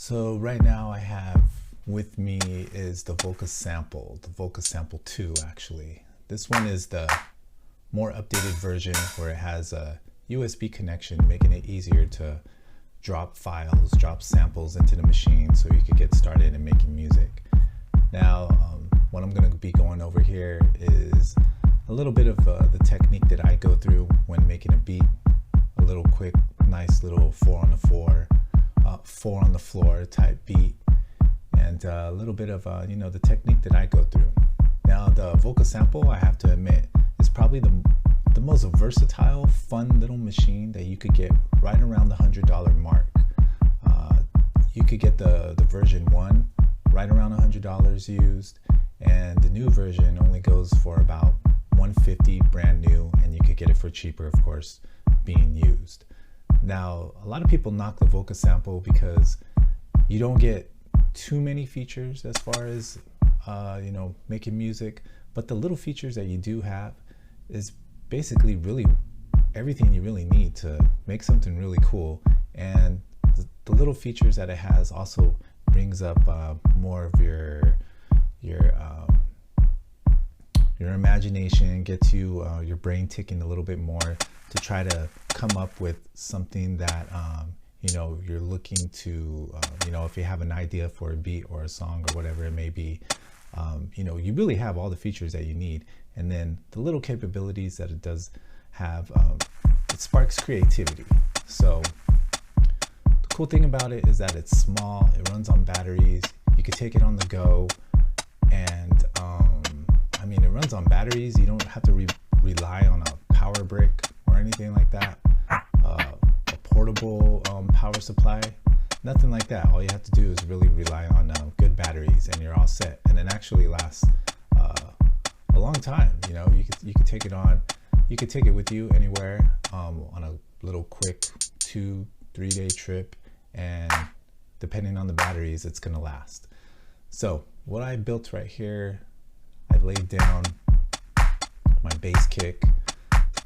So right now I have with me is the Volca sample, the Volca sample 2 actually. This one is the more updated version where it has a USB connection, making it easier to drop files, drop samples into the machine so you could get started in making music. Now, what I'm going to be going over here is a little bit of the technique that I go through when making a beat. A little quick, nice little 4 on the floor type beat, and a little bit of the technique that I go through. Now, the Volca sample, I have to admit, is probably the most versatile, fun little machine that you could get right around the $100 mark. You could get the version 1 right around $100 used, and the new version only goes for about $150 brand new, and you could get it for cheaper, of course, being used. Now, a lot of people knock the Volca sample because you don't get too many features as far as making music, but the little features that you do have is basically really everything you really need to make something really cool. And the little features that it has also brings up more of your imagination, gets you your brain ticking a little bit more to try to come up with something that you're looking to if you have an idea for a beat or a song or whatever it may be, you really have all the features that you need. And then the little capabilities that it does have, it sparks creativity. So the cool thing about it is that it's small, it runs on batteries, you can take it on the go, and it runs on batteries. You don't have to rely on a power brick or anything like that, a portable power supply, nothing like that. All you have to do is really rely on good batteries, and you're all set. And it actually lasts a long time. You could take it on, you could take it with you anywhere on a little quick 2-3 day trip, and depending on the batteries, it's gonna last. So what I built right here, I've laid down my bass kick,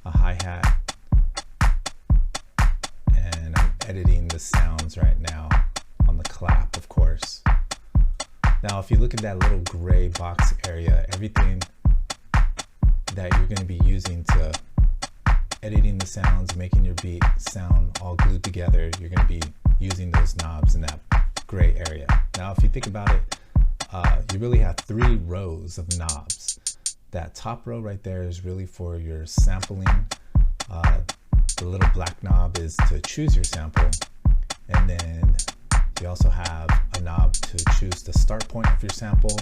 a hi-hat, and I'm editing the sounds right now on the clap, of course. Now, if you look at that little gray box area, everything that you're going to be using to editing the sounds, making your beat sound all glued together, you're going to be using those knobs in that gray area. Now, if you think about it, you really have 3 rows of knobs. That top row right there is really for your sampling. The little black knob is to choose your sample, and then you also have a knob to choose the start point of your sample.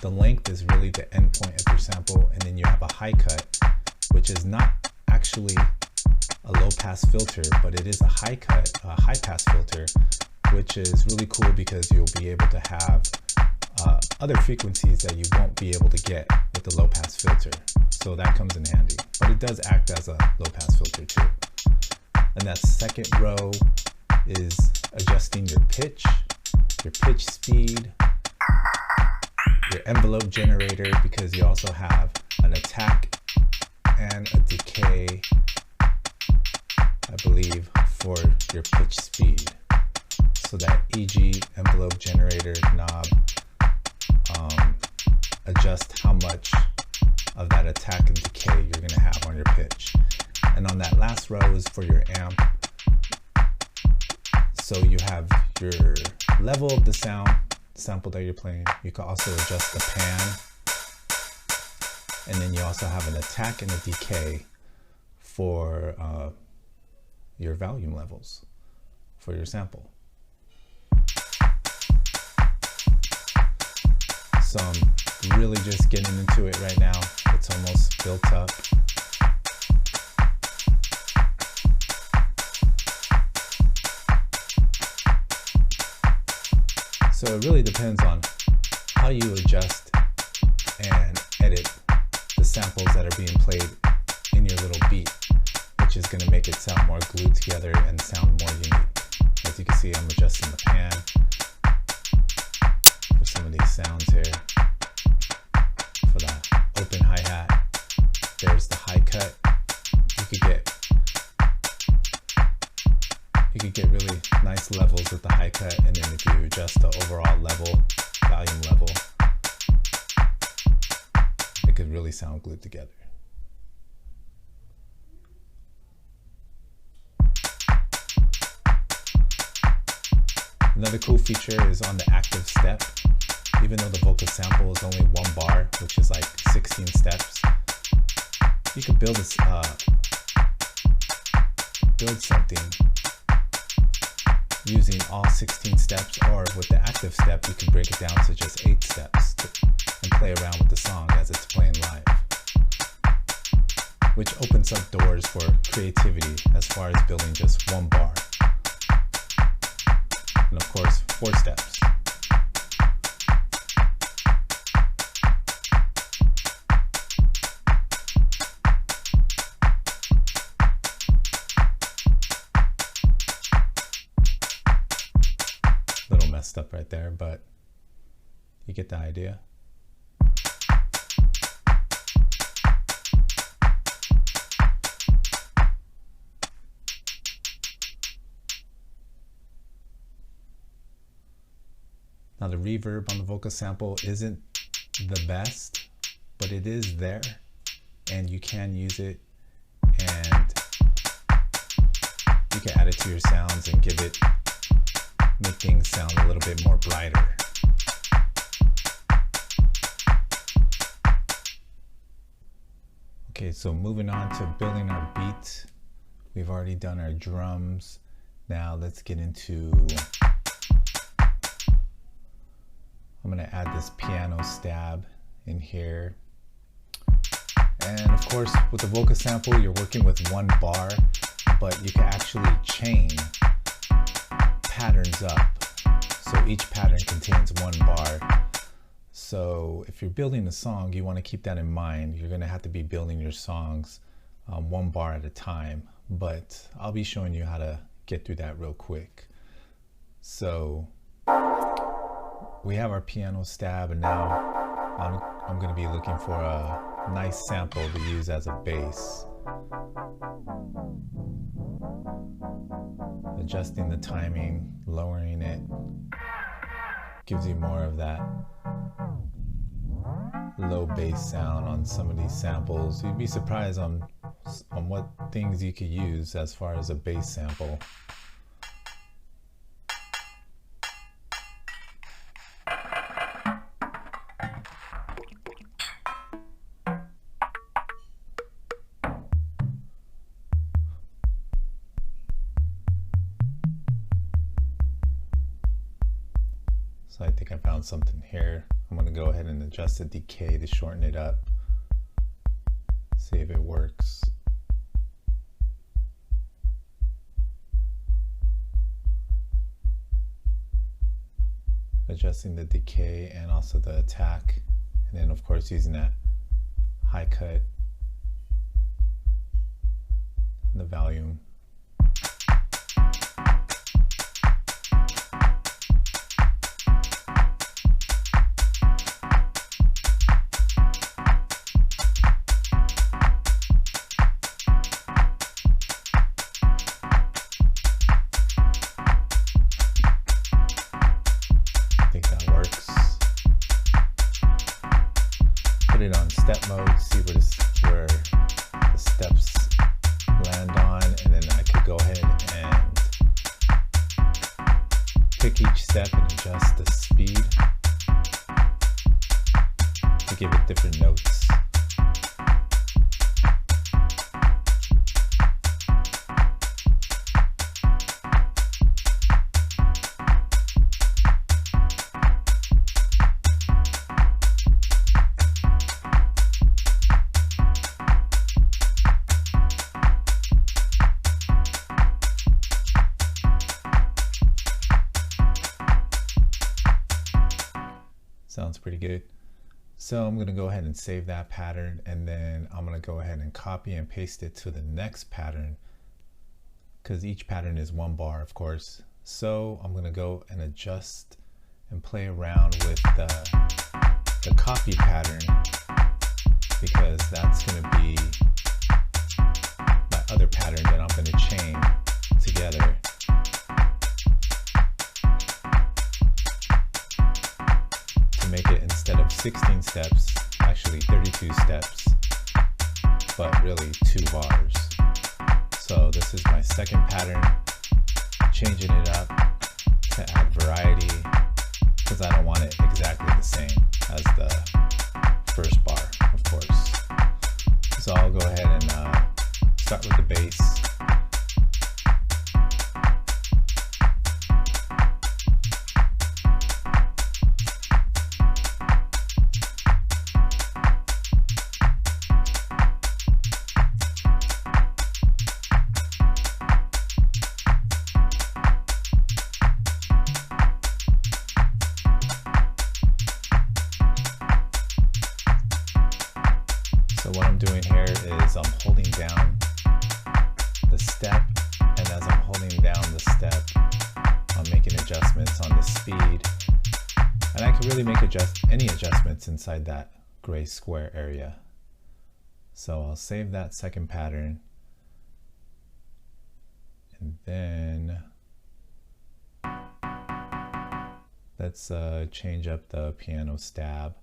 The length is really the end point of your sample, and then you have a high cut, which is not actually a low pass filter, but it is a high pass filter, which is really cool because you'll be able to have other frequencies that you won't be able to get with the low pass filter. So that comes in handy, but it does act as a low pass filter too. And that second row is adjusting your pitch speed, your envelope generator, because you also have an attack and a decay, I believe, for your pitch speed. So that EG envelope generator knob adjust how much of that attack and decay you're going to have on your pitch. And on that last row is for your amp. So you have your level of the sample that you're playing. You can also adjust the pan. And then you also have an attack and a decay for your volume levels for your sample. So I'm really just getting into it right now. It's almost built up. So it really depends on how you adjust and edit the samples that are being played in your little beat, which is going to make it sound more glued together and sound more unique. As you can see, I'm adjusting the pan for some of these sounds here. For the open hi-hat, there's the high cut. You you could get really nice levels with the high cut, and then if you adjust the overall level, volume level, it could really sound glued together. Another cool feature is on the active step. Even though the vocal sample is only 1 bar, which is like 16 steps, you could build something using all 16 steps, or with the active step, you can break it down to just 8 steps and play around with the song as it's playing live, which opens up doors for creativity as far as building just 1 bar. And of course, 4 steps. Little messed up right there, but you get the idea. Now the reverb on the vocal sample isn't the best, but it is there and you can use it, and you can add it to your sounds and make things sound a little bit more brighter. Okay, so moving on to building our beat. We've already done our drums. Now let's get into, I'm gonna add this piano stab in here. And of course, with the vocal sample, you're working with 1 bar, but you can actually chain patterns up. So each pattern contains 1 bar. So if you're building a song, you want to keep that in mind. You're going to have to be building your songs 1 bar at a time, but I'll be showing you how to get through that real quick. So we have our piano stab, and now I'm going to be looking for a nice sample to use as a bass. Adjusting the timing, lowering it, gives you more of that low bass sound on some of these samples. You'd be surprised on what things you could use as far as a bass sample. So I think I found something here. I'm going to go ahead and adjust the decay to shorten it up. See if it works. Adjusting the decay and also the attack. And then of course using that high cut and the volume. Put it on step mode, see where the steps land on, and then I could go ahead and pick each step and adjust the speed to give it different notes. Sounds pretty good. So I'm going to go ahead and save that pattern, and then I'm going to go ahead and copy and paste it to the next pattern, because each pattern is 1 bar, of course. So I'm going to go and adjust and play around with the copy pattern, because that's going to be my other pattern that I'm going to chain together. 16 steps, actually 32 steps, but really 2 bars. So this is my second pattern, changing it up to add variety because I don't want it exactly the same as the first bar, of course. So I'll go ahead and start with the bass. So what I'm doing here is I'm holding down the step, and as I'm holding down the step, I'm making adjustments on the speed. And I can really make any adjustments inside that gray square area. So I'll save that second pattern. And then let's change up the piano stab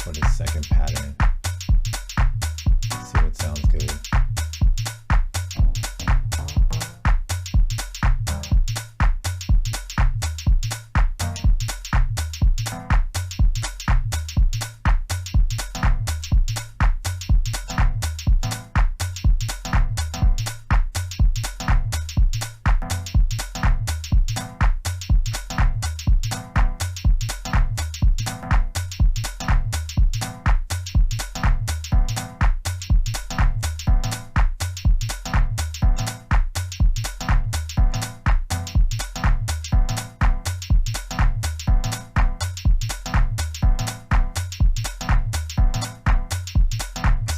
for the second pattern. See what sounds good.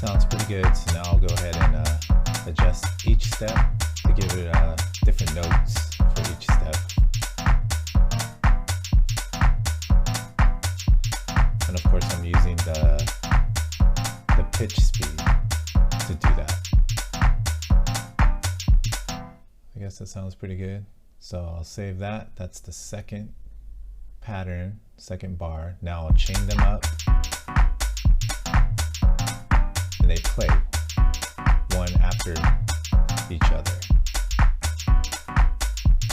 Sounds pretty good. So now I'll go ahead and adjust each step to give it different notes for each step. And of course I'm using the pitch speed to do that. I guess that sounds pretty good. So I'll save that. That's the second pattern, second bar. Now I'll chain them up. And they play one after each other.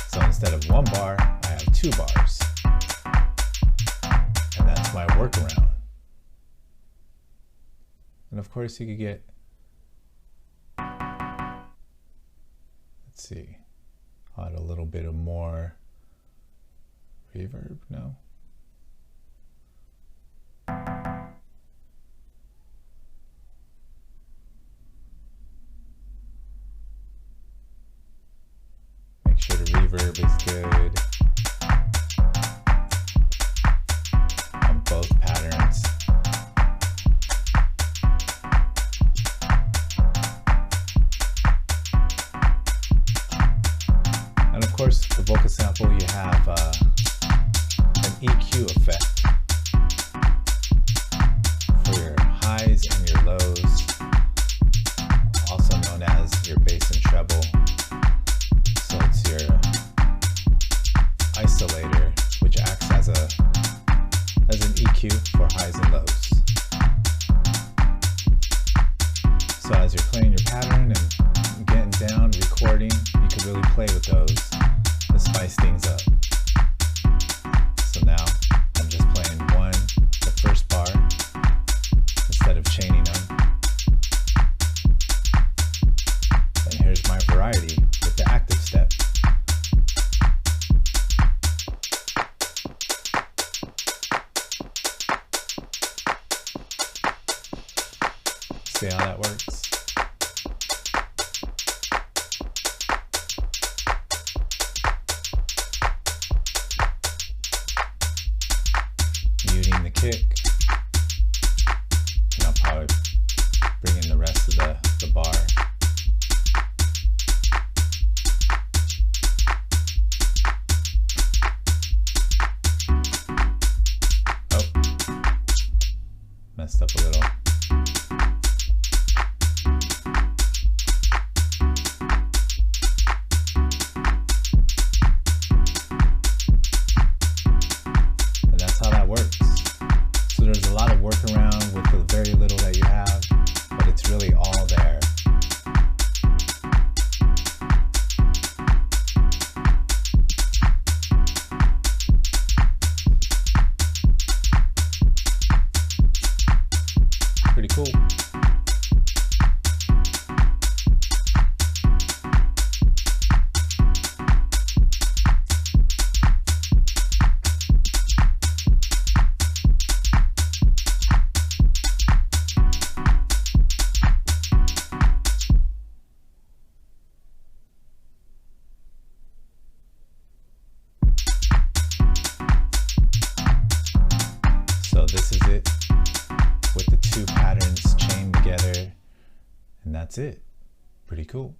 So instead of 1 bar, I have 2 bars. And that's my workaround. And of course you could get, let's see, I'll add a little bit of more reverb, no? Reverb is good on both patterns. And of course, the Volca sample, you have an EQ effect for your highs and your lows, also known as your bass and treble. So it's your isolator, which acts as an EQ for highs and lows. So as you're playing your pattern and getting down, recording, you can really play with those to spice things up. So now I'm just playing the first bar, instead of chaining them. And here's my variety with the active step. See how that works? Muting the kick. And I'll probably bring in the rest of the bar. Oh, messed up a little. And that's how that works. that's it. Pretty cool.